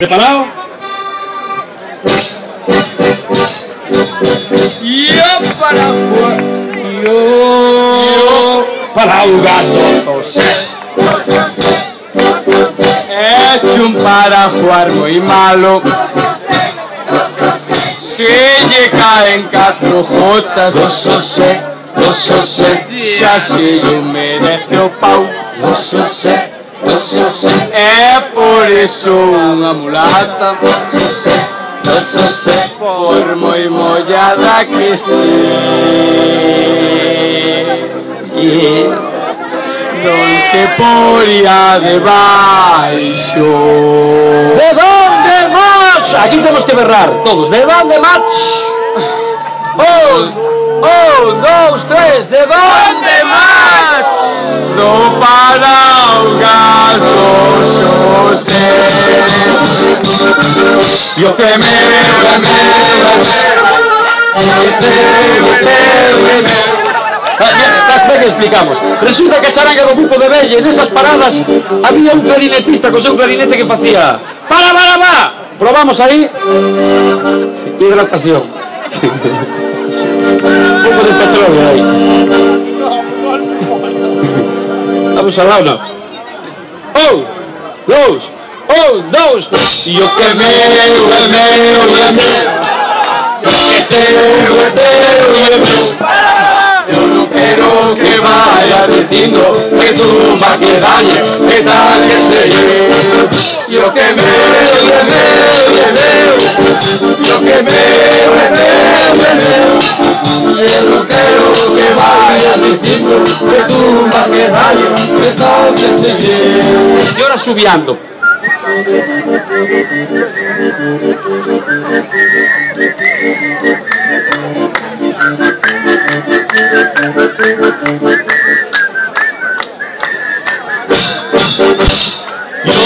¿Preparado? Yo para jugar. Yo para jugar. Hecho un para jugar muy malo. Se lle caen 4 jotas. Xa se lle merece o pau. É por iso unha mulata, por moi mollada que este, non se poría debaixo. ¿De dónde más? Aquí tenemos que berrar todos. ¿De dónde más? Un, dos, tres. ¿De dónde más? Do Paraugas do Xosé. Yo que Estás ben que explicamos. Resulta que a charanga do grupo de Belle, nesas paradas había un clarinetista co seu clarinete que facía para. Probamos aí. Hidratación. Un pouco de petróleo aí. Vamos al lado, no. Dos. yo que yo no quiero que vaya diciendo que tú más que dañe, que tal que se lleve. Yo que yo no quiero que vaya diciendo que tú más que dañe, que tal que se lleve. Y ahora subiando. Yo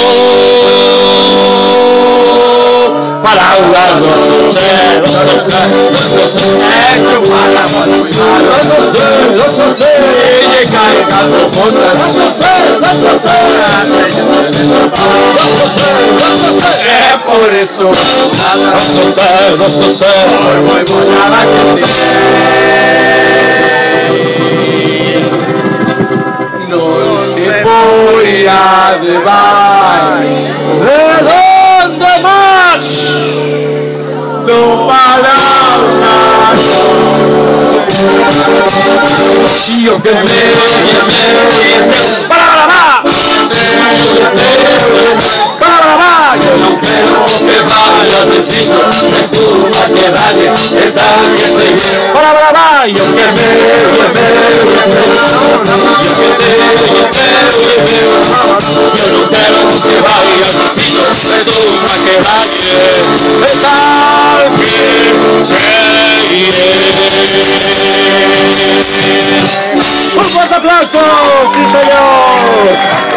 para jugar no sé, hecho para muy malo, ella cae 4 jotas, por eso por muy mollada que non se poría debaixo. ¿de dónde más? Do Paraugas yo que Para. yo no quiero que vayas diciendo que tú vas que dañe, que tal que se lleve. Para. Yo que yo no quiero que vayas diciendo que tú vas que dañe, que tal que se lleve. Un fuerte aplauso, sí señor.